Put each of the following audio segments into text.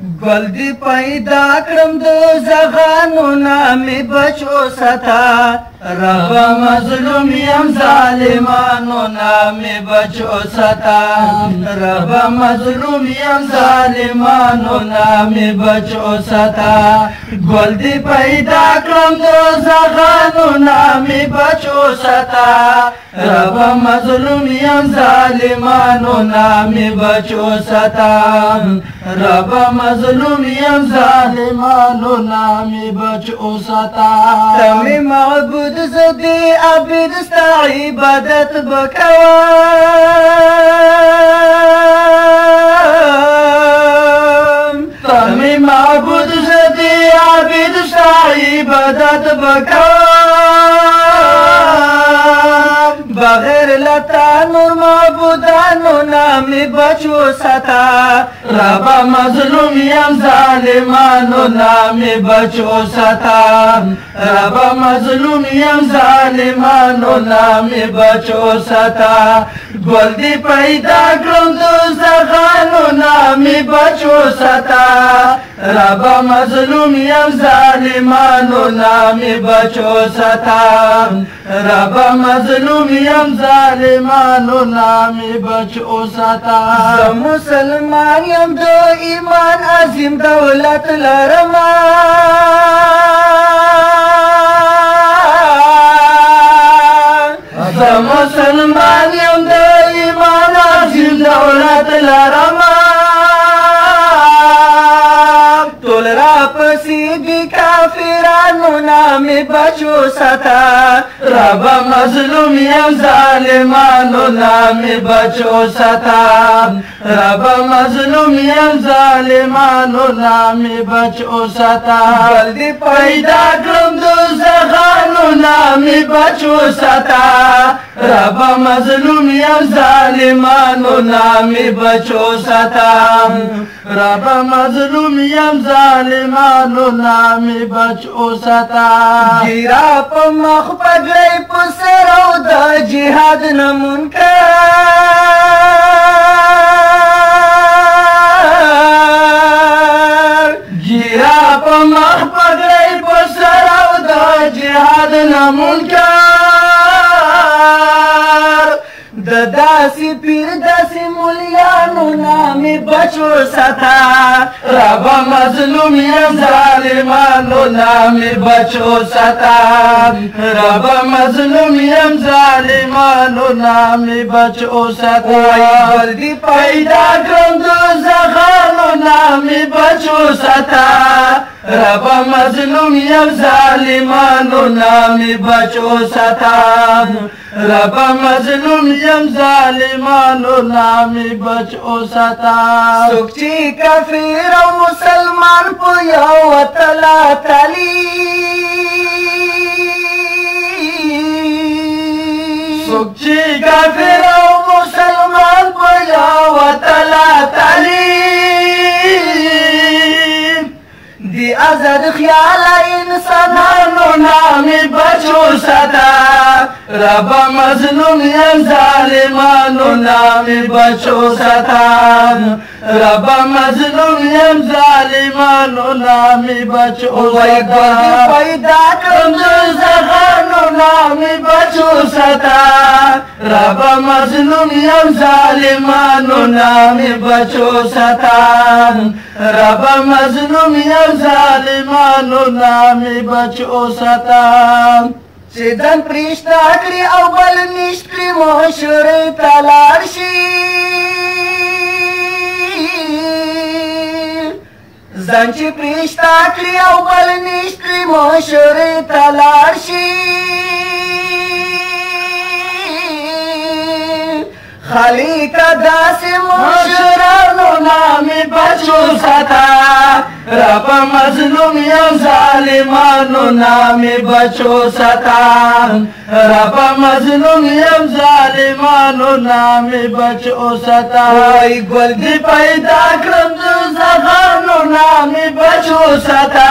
گل دی پیدا کرم دو زغانو نامی بچو ستا رب مظلومیم ظالمانو نامی بچو ستا رب مظلومیم ظالمانو نامی بچو ستا گل دی پیدا کرم دو زغانو نامی بچو ستا رب مظلومیم ظالمانو نامی بچو ستا رب مظلومیم ظالمانو نامی بچو ستا تمی معبود زدی عبید ستا عبادت بکوام تمی معبود زدی عبید ستا عبادت بکوام بغیر لتا نور معبودانو نامی بچو ستا رب مظلومیم ظالمانو نامی بچو ستا رب مظلومیم ظالمانو نامی بچو ستا گل دی پیدا کرم دو زغانو نامی بچو ستا رب مظلومیم ظالمانو نامی بچو ستا رب مظلومیم ظالمانو نامی بچو ستا مسلمان یم دو ایمان عظیم دولت لرما مسلمان یم دو ایمان عظیم دولت لرما تول را پسی دی کافرانو نامی بچو ستا رب مظلومیم ظالمانو نامی بچو ستا رب مظلومیم ظالمانو نامی بچو ستا جلدی پیدا کرم دو زغانو نامی بچو ستا رب مظلومیم ظالمانو نامی بچو ستا رب مظلومیم ظالمانو نامی بچو ستا گیرا پا مخ پگلی پسر او دا جهاد نمون کر گیرا پا مخ پگلی پسر او دا جهاد نمون کر داسی پیر داسی مولیانو نامی بچو ستا رب مظلومیم ظالمانو نامی بچو ستا رب مظلومیم ظالمانو نامی بچو ستا جلدی پیدا کرم دو زغانو نامی بچو ستا رب مظلومیم ظالمانو نامی بچو ستا رب مظلومیم ظالمانو نامی بچو ستا سوکچی کافر او مسلمان پو یو تلا تلی سوکچی کافر او مسلمان پو یو تلا تلی دی آزاد خیال انسانانو نامی بچو ستا رب مظلومیم ظالمانو نامی بچو ستا رب مظلومیم ظالمانو نامی بچو ستا پیدا کرم دو زغانو نامی بچو ستا رب مظلومیم ظالمانو نامی بچو ستا رب مظلومیم ظالمانو نامی بچو ستا چې ځان پرېشته کړي او بل نشت کړي مشورې ته لاړ شي ځان چې پرېشته کړي او بل نشت کړي مشورې ته لاړ شي خالق داسې مشرانو نامی بچو ستا رب مظلومیم ظالمانو نامی بچو ستا رب مظلومیم ظالمانو نامی بچو ستا وای گل دی پیدا کرم دو زغانو نامی بچو ستا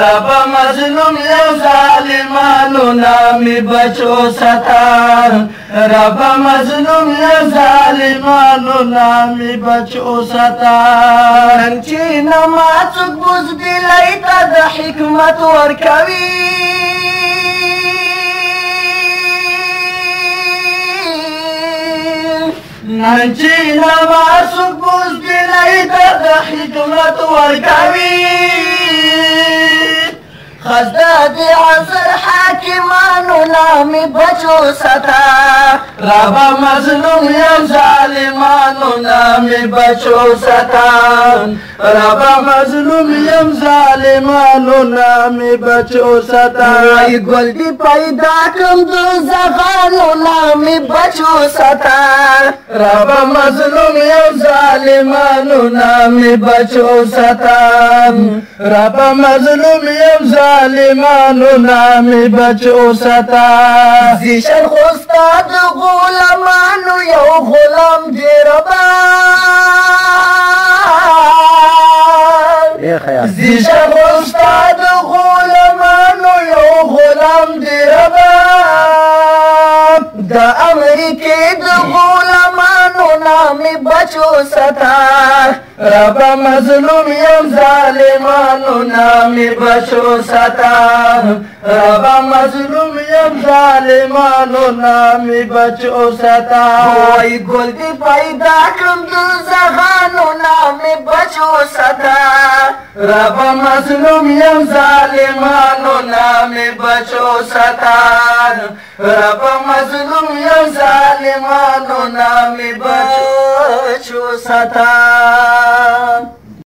رب مظلومیم ظالمانو نامی بچو ستا रब मजलूम या जालिमानो नामी बचो सता नंची नमाज बुज़दिलाई ता हिकमत वर्कवी नंची नमाज बुज़दिलाई ता हिकमत वर्कवी खज़दाद असर हाकिमानो नामी बचो सता रब मजलूम या जालिमानो नामी बचो सता रब मजलूम या जालिमानो नामी बचो सता गोल्डी पैदा कम दो ज़खानो नामी बचो सता रब मजलूम या जालिमानो नामी बचो सता रब मजलूम या जालिमानो नामी बचो सता जिशन खुस्ताद गुलामानो यो गुलाम दिरबा जिशन खुस्ताद गुलामानो यो गुलाम दिरबा दा अमेरिके द गुलामानो नामी बचो सता रब मजलूम या जालिमानो नामी बचो सता रब मजलूम या जालिमानो नामी बचो सता गोल्डी पैदा कम दो ज़खानो नामी बचो सता रब मजलूम या जालिमानो नामी बचो सता रब मजलूम या जालिमानो नामी बचो सता